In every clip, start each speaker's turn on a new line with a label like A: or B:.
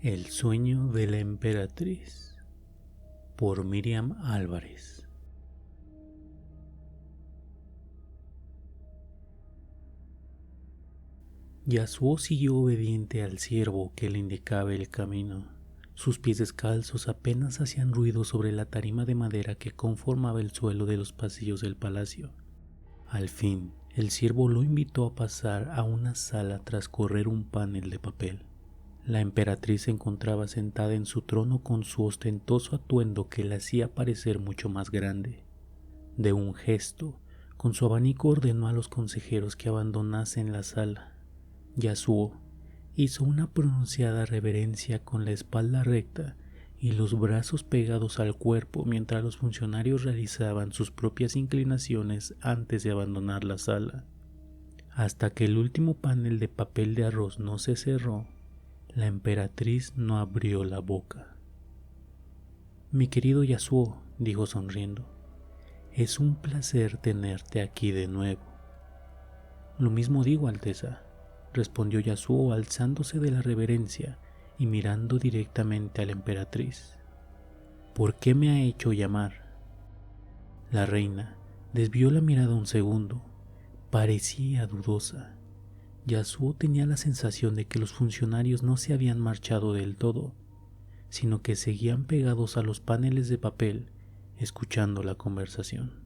A: El sueño de la emperatriz, por Miriam Álvarez. Yasuo siguió obediente al ciervo que le indicaba el camino. Sus pies descalzos apenas hacían ruido sobre la tarima de madera que conformaba el suelo de los pasillos del palacio. Al fin, el ciervo lo invitó a pasar a una sala tras correr un panel de papel. La emperatriz se encontraba sentada en su trono con su ostentoso atuendo que la hacía parecer mucho más grande. De un gesto, con su abanico ordenó a los consejeros que abandonasen la sala. Yasuo hizo una pronunciada reverencia con la espalda recta y los brazos pegados al cuerpo mientras los funcionarios realizaban sus propias inclinaciones antes de abandonar la sala. Hasta que el último panel de papel de arroz no se cerró, la emperatriz no abrió la boca. «Mi querido Yasuo», dijo sonriendo, «es un placer tenerte aquí de nuevo». «Lo mismo digo, Alteza», respondió Yasuo alzándose de la reverencia y mirando directamente a la emperatriz. «¿Por qué me ha hecho llamar?». La reina desvió la mirada un segundo. Parecía dudosa. Yasuo tenía la sensación de que los funcionarios no se habían marchado del todo, sino que seguían pegados a los paneles de papel, escuchando la conversación.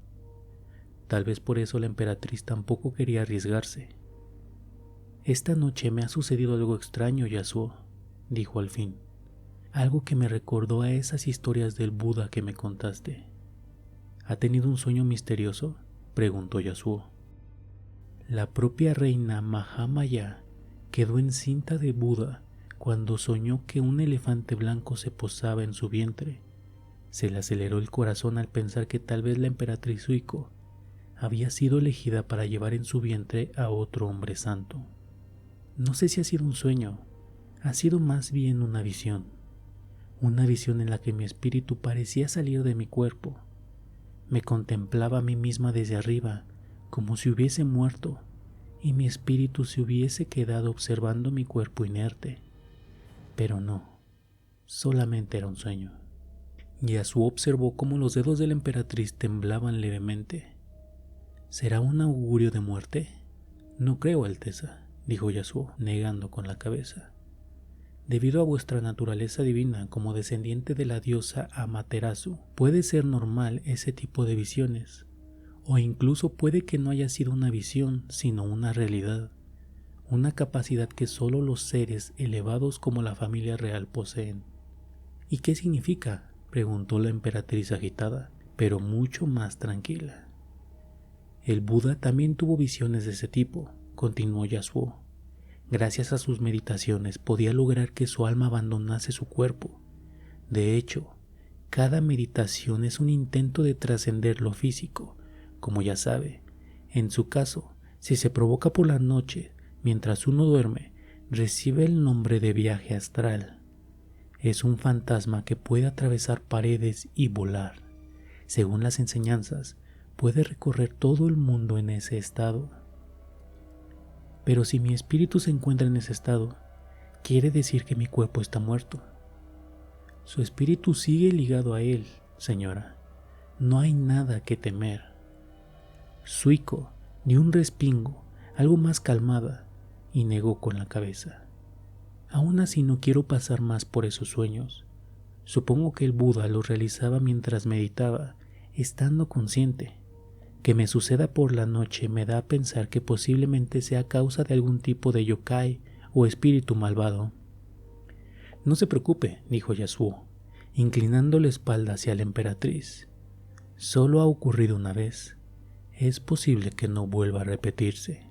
A: Tal vez por eso la emperatriz tampoco quería arriesgarse. «Esta noche me ha sucedido algo extraño, Yasuo», dijo al fin. «Algo que me recordó a esas historias del Buda que me contaste». «¿Ha tenido un sueño misterioso?», preguntó Yasuo. La propia reina Mahamaya quedó encinta de Buda cuando soñó que un elefante blanco se posaba en su vientre. Se le aceleró el corazón al pensar que tal vez la emperatriz Zuiko había sido elegida para llevar en su vientre a otro hombre santo. «No sé si ha sido un sueño, ha sido más bien una visión en la que mi espíritu parecía salir de mi cuerpo. Me contemplaba a mí misma desde arriba, como si hubiese muerto, y mi espíritu se hubiese quedado observando mi cuerpo inerte. Pero no, solamente era un sueño». Yasuo observó cómo los dedos de la emperatriz temblaban levemente. «¿Será un augurio de muerte?». «No creo, Alteza», dijo Yasuo, negando con la cabeza. «Debido a vuestra naturaleza divina como descendiente de la diosa Amaterasu, puede ser normal ese tipo de visiones. O incluso puede que no haya sido una visión, sino una realidad, una capacidad que solo los seres elevados como la familia real poseen». «¿Y qué significa?», preguntó la emperatriz agitada, pero mucho más tranquila. «El Buda también tuvo visiones de ese tipo», continuó Yasuo. «Gracias a sus meditaciones podía lograr que su alma abandonase su cuerpo. De hecho, cada meditación es un intento de trascender lo físico. Como ya sabe, en su caso, si se provoca por la noche, mientras uno duerme, recibe el nombre de viaje astral. Es un fantasma que puede atravesar paredes y volar. Según las enseñanzas, puede recorrer todo el mundo en ese estado. Pero si mi espíritu se encuentra en ese estado, quiere decir que mi cuerpo está muerto». «Su espíritu sigue ligado a él, señora. No hay nada que temer». Zuiko dio un respingo, algo más calmada, y negó con la cabeza. «Aún así no quiero pasar más por esos sueños. Supongo que el Buda los realizaba mientras meditaba, estando consciente. Que me suceda por la noche me da a pensar que posiblemente sea causa de algún tipo de yokai o espíritu malvado». «No se preocupe», dijo Yasuo, inclinando la espalda hacia la emperatriz. «Solo ha ocurrido una vez. Es posible que no vuelva a repetirse».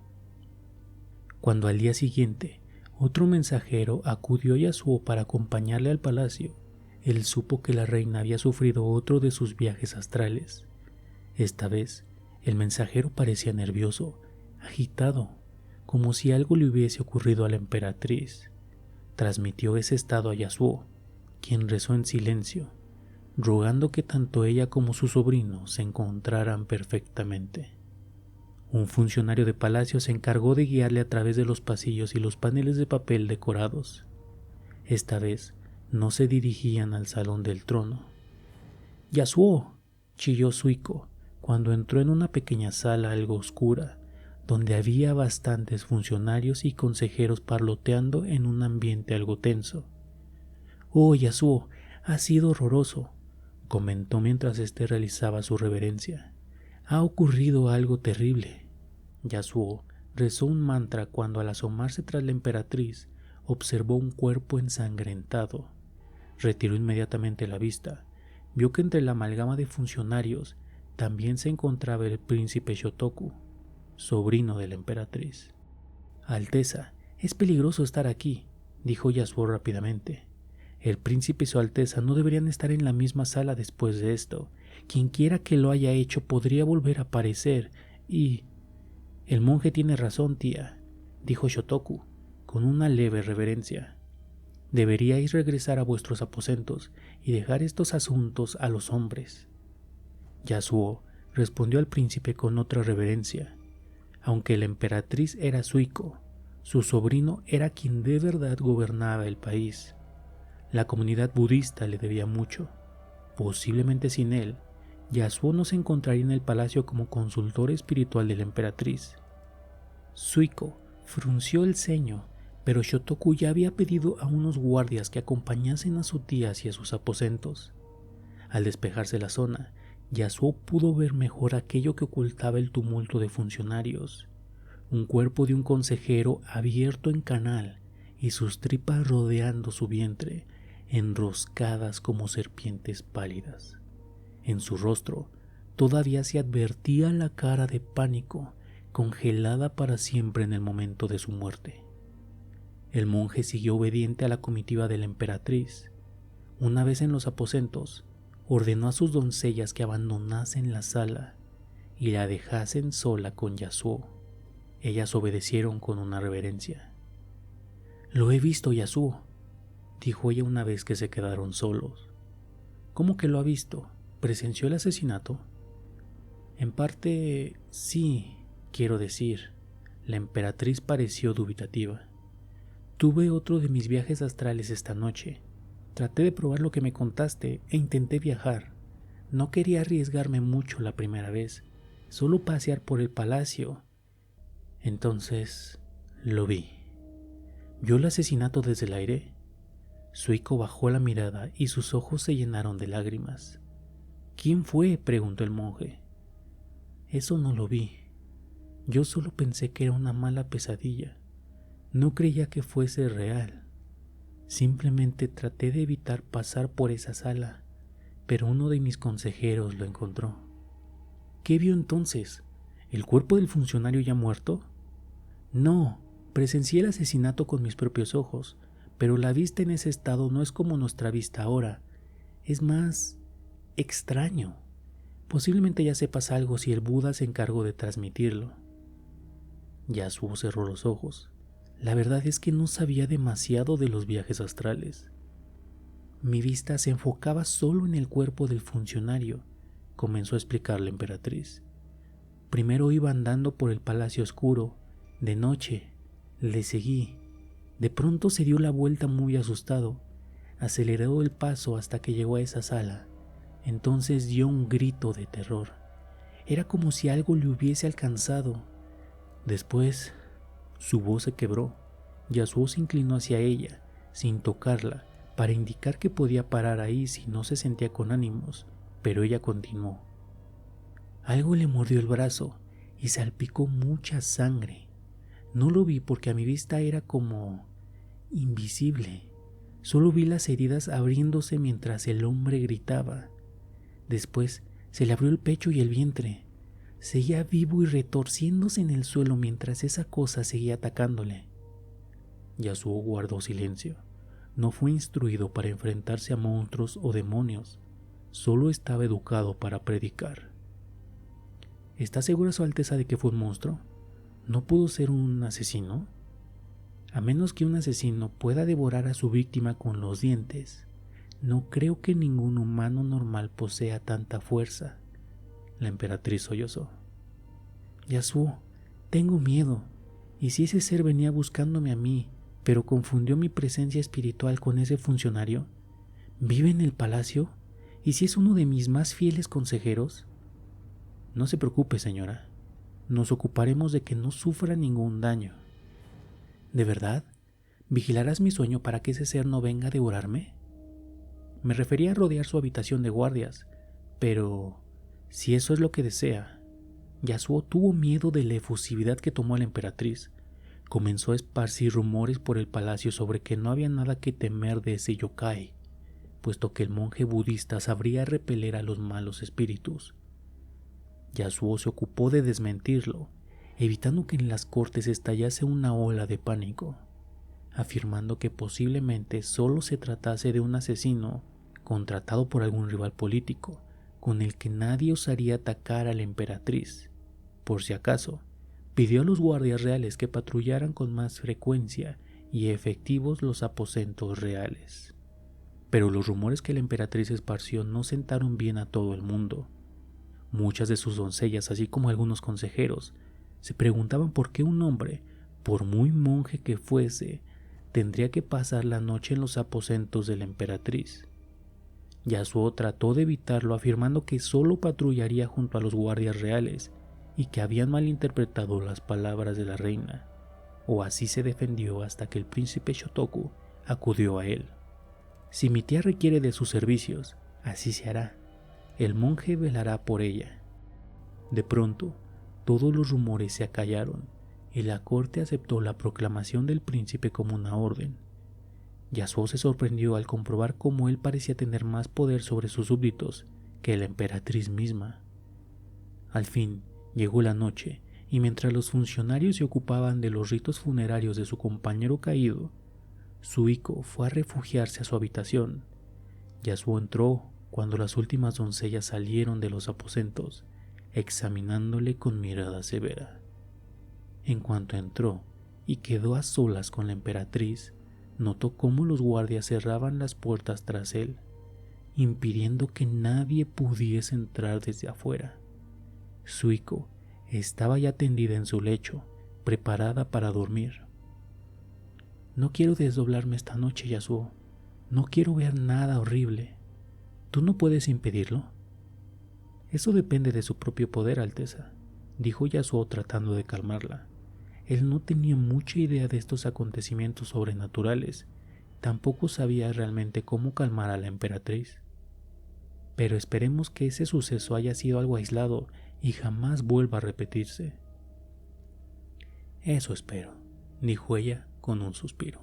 A: Cuando al día siguiente otro mensajero acudió a Yasuo para acompañarle al palacio, él supo que la reina había sufrido otro de sus viajes astrales. Esta vez, el mensajero parecía nervioso, agitado, como si algo le hubiese ocurrido a la emperatriz. Transmitió ese estado a Yasuo, quien rezó en silencio, rogando que tanto ella como su sobrino se encontraran perfectamente. Un funcionario de palacio se encargó de guiarle a través de los pasillos y los paneles de papel decorados. Esta vez, no se dirigían al salón del trono. —¡Yasuo! —chilló Suiko cuando entró en una pequeña sala algo oscura, donde había bastantes funcionarios y consejeros parloteando en un ambiente algo tenso. —Oh, Yasuo, ha sido horroroso —comentó mientras éste realizaba su reverencia—. Ha ocurrido algo terrible. Yasuo rezó un mantra cuando, al asomarse tras la emperatriz, observó un cuerpo ensangrentado. Retiró inmediatamente la vista. Vio que entre la amalgama de funcionarios también se encontraba el príncipe Shotoku, sobrino de la emperatriz. —Alteza, es peligroso estar aquí —dijo Yasuo rápidamente—. El príncipe y su alteza no deberían estar en la misma sala después de esto. Quienquiera que lo haya hecho podría volver a aparecer y... El monje tiene razón, tía —dijo Shotoku con una leve reverencia—. Deberíais regresar a vuestros aposentos y dejar estos asuntos a los hombres. Yasuo respondió al príncipe con otra reverencia. Aunque la emperatriz era Suiko, su sobrino era quien de verdad gobernaba el país. La comunidad budista le debía mucho. Posiblemente sin él, Yasuo no se encontraría en el palacio como consultor espiritual de la emperatriz. Suiko frunció el ceño, pero Shotoku ya había pedido a unos guardias que acompañasen a su tía hacia sus aposentos. Al despejarse la zona, Yasuo pudo ver mejor aquello que ocultaba el tumulto de funcionarios. Un cuerpo de un consejero abierto en canal y sus tripas rodeando su vientre, enroscadas como serpientes pálidas. En su rostro todavía se advertía la cara de pánico, congelada para siempre en el momento de su muerte. El monje siguió obediente a la comitiva de la emperatriz. Una vez en los aposentos, ordenó a sus doncellas que abandonasen la sala y la dejasen sola con Yasuo. Ellas obedecieron con una reverencia. —Lo he visto, Yasuo —dijo ella una vez que se quedaron solos. —¿Cómo que lo ha visto? ¿Presenció el asesinato? En parte, sí, quiero decir. La emperatriz pareció dubitativa. Tuve otro de mis viajes astrales esta noche. Traté de probar lo que me contaste e intenté viajar. No quería arriesgarme mucho la primera vez, solo pasear por el palacio. Entonces, lo vi. ¿Vio el asesinato desde el aire? Suiko bajó la mirada y sus ojos se llenaron de lágrimas. —¿Quién fue? —preguntó el monje. —Eso no lo vi. Yo solo pensé que era una mala pesadilla. No creía que fuese real. Simplemente traté de evitar pasar por esa sala, pero uno de mis consejeros lo encontró. —¿Qué vio entonces? ¿El cuerpo del funcionario ya muerto? —No, presencié el asesinato con mis propios ojos, pero la vista en ese estado no es como nuestra vista ahora. Es más extraño. Posiblemente ya sepas algo si el Buda se encargó de transmitirlo. Yasuo cerró los ojos. La verdad es que no sabía demasiado de los viajes astrales. Mi vista se enfocaba solo en el cuerpo del funcionario, comenzó a explicar la emperatriz. Primero iba andando por el palacio oscuro, de noche, le seguí. De pronto se dio la vuelta muy asustado, aceleró el paso hasta que llegó a esa sala. Entonces dio un grito de terror. Era como si algo le hubiese alcanzado. Después, su voz se quebró. Yasuo se inclinó hacia ella, sin tocarla, para indicar que podía parar ahí si no se sentía con ánimos, pero ella continuó. Algo le mordió el brazo y salpicó mucha sangre. No lo vi porque a mi vista era como invisible. Solo vi las heridas abriéndose mientras el hombre gritaba. Después se le abrió el pecho y el vientre. Seguía vivo y retorciéndose en el suelo mientras esa cosa seguía atacándole. Yasuo guardó silencio. No fue instruido para enfrentarse a monstruos o demonios. Solo estaba educado para predicar. ¿Está segura Su Alteza de que fue un monstruo? ¿No pudo ser un asesino? A menos que un asesino pueda devorar a su víctima con los dientes, no creo que ningún humano normal posea tanta fuerza. La emperatriz sollozó. Yasuo, tengo miedo. ¿Y si ese ser venía buscándome a mí, pero confundió mi presencia espiritual con ese funcionario. ¿Vive en el palacio? ¿Y si es uno de mis más fieles consejeros? No se preocupe, señora. Nos ocuparemos de que no sufra ningún daño. ¿De verdad? ¿Vigilarás mi sueño para que ese ser no venga a devorarme? Me refería a rodear su habitación de guardias, pero si eso es lo que desea. Yasuo tuvo miedo de la efusividad que tomó la emperatriz. Comenzó a esparcir rumores por el palacio sobre que no había nada que temer de ese yokai, puesto que el monje budista sabría repeler a los malos espíritus. Yasuo se ocupó de desmentirlo, evitando que en las cortes estallase una ola de pánico, afirmando que posiblemente solo se tratase de un asesino contratado por algún rival político, con el que nadie osaría atacar a la emperatriz. Por si acaso, pidió a los guardias reales que patrullaran con más frecuencia y efectivos los aposentos reales. Pero los rumores que la emperatriz esparció no sentaron bien a todo el mundo. Muchas de sus doncellas, así como algunos consejeros, se preguntaban por qué un hombre, por muy monje que fuese, tendría que pasar la noche en los aposentos de la emperatriz. Yasuo trató de evitarlo, afirmando que solo patrullaría junto a los guardias reales y que habían malinterpretado las palabras de la reina, o así se defendió hasta que el príncipe Shotoku acudió a él. Si mi tía requiere de sus servicios, así se hará. El monje velará por ella. De pronto, todos los rumores se acallaron y la corte aceptó la proclamación del príncipe como una orden. Yasuo se sorprendió al comprobar cómo él parecía tener más poder sobre sus súbditos que la emperatriz misma. Al fin, llegó la noche, y mientras los funcionarios se ocupaban de los ritos funerarios de su compañero caído, Suiko fue a refugiarse a su habitación. Yasuo entró cuando las últimas doncellas salieron de los aposentos, examinándole con mirada severa. En cuanto entró y quedó a solas con la emperatriz, notó cómo los guardias cerraban las puertas tras él, impidiendo que nadie pudiese entrar desde afuera. Suiko estaba ya tendida en su lecho, preparada para dormir. No quiero desdoblarme esta noche, Yasuo. No quiero ver nada horrible. ¿Tú no puedes impedirlo? Eso depende de su propio poder, Alteza, dijo Yasuo tratando de calmarla. Él no tenía mucha idea de estos acontecimientos sobrenaturales, tampoco sabía realmente cómo calmar a la emperatriz. Pero esperemos que ese suceso haya sido algo aislado y jamás vuelva a repetirse. Eso espero, dijo ella con un suspiro.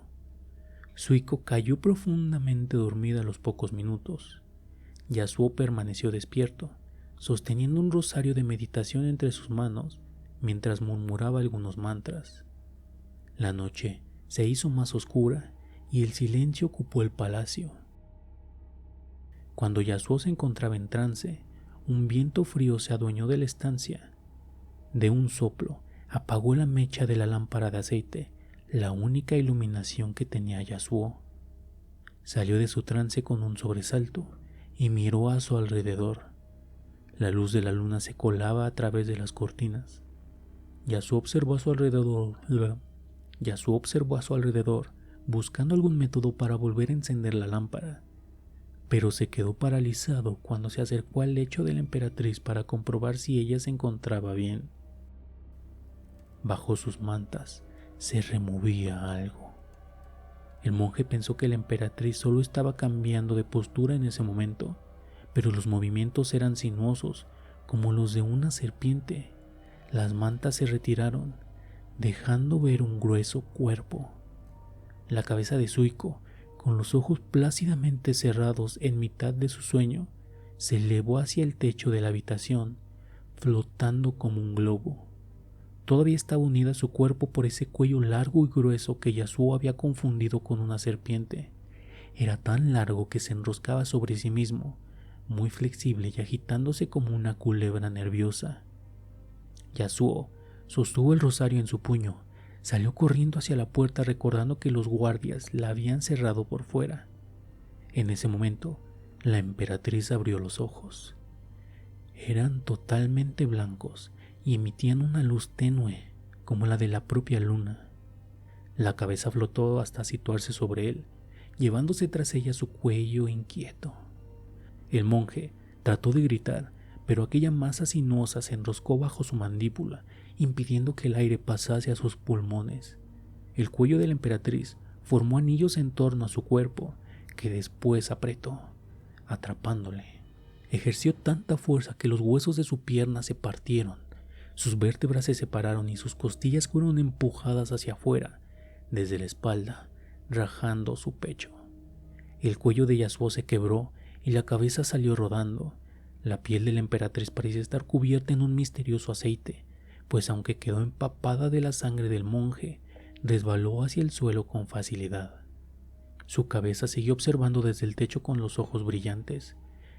A: Suiko cayó profundamente dormida a los pocos minutos. Yasuo permaneció despierto, sosteniendo un rosario de meditación entre sus manos, mientras murmuraba algunos mantras. La noche se hizo más oscura y el silencio ocupó el palacio. Cuando Yasuo se encontraba en trance, un viento frío se adueñó de la estancia. De un soplo, apagó la mecha de la lámpara de aceite, la única iluminación que tenía Yasuo. Salió de su trance con un sobresalto y miró a su alrededor. La luz de la luna se colaba a través de las cortinas. Yasuo observó a su alrededor, buscando algún método para volver a encender la lámpara, pero se quedó paralizado cuando se acercó al lecho de la emperatriz para comprobar si ella se encontraba bien. Bajo sus mantas se removía algo. El monje pensó que la emperatriz solo estaba cambiando de postura en ese momento, pero los movimientos eran sinuosos, como los de una serpiente. Las mantas se retiraron, dejando ver un grueso cuerpo. La cabeza de Suiko, con los ojos plácidamente cerrados en mitad de su sueño, se elevó hacia el techo de la habitación, flotando como un globo. Todavía estaba unida a su cuerpo por ese cuello largo y grueso que Yasuo había confundido con una serpiente. Era tan largo que se enroscaba sobre sí mismo, muy flexible y agitándose como una culebra nerviosa. Yasuo sostuvo el rosario en su puño, salió corriendo hacia la puerta recordando que los guardias la habían cerrado por fuera. En ese momento, la emperatriz abrió los ojos. Eran totalmente blancos y emitían una luz tenue como la de la propia luna. La cabeza flotó hasta situarse sobre él, llevándose tras ella su cuello inquieto. El monje trató de gritar, pero aquella masa sinuosa se enroscó bajo su mandíbula, impidiendo que el aire pasase a sus pulmones. El cuello de la emperatriz formó anillos en torno a su cuerpo, que después apretó, atrapándole. Ejerció tanta fuerza que los huesos de su pierna se partieron, sus vértebras se separaron y sus costillas fueron empujadas hacia afuera, desde la espalda, rajando su pecho. El cuello de Yasuo se quebró y la cabeza salió rodando. La piel de la emperatriz parecía estar cubierta en un misterioso aceite, pues aunque quedó empapada de la sangre del monje, resbaló hacia el suelo con facilidad. Su cabeza siguió observando desde el techo con los ojos brillantes.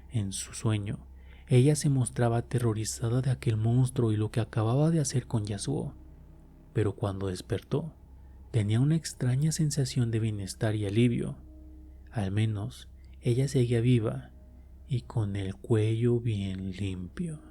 A: En su sueño, ella se mostraba aterrorizada de aquel monstruo y lo que acababa de hacer con Yasuo, pero cuando despertó, tenía una extraña sensación de bienestar y alivio. Al menos, ella seguía viva y con el cuello bien limpio.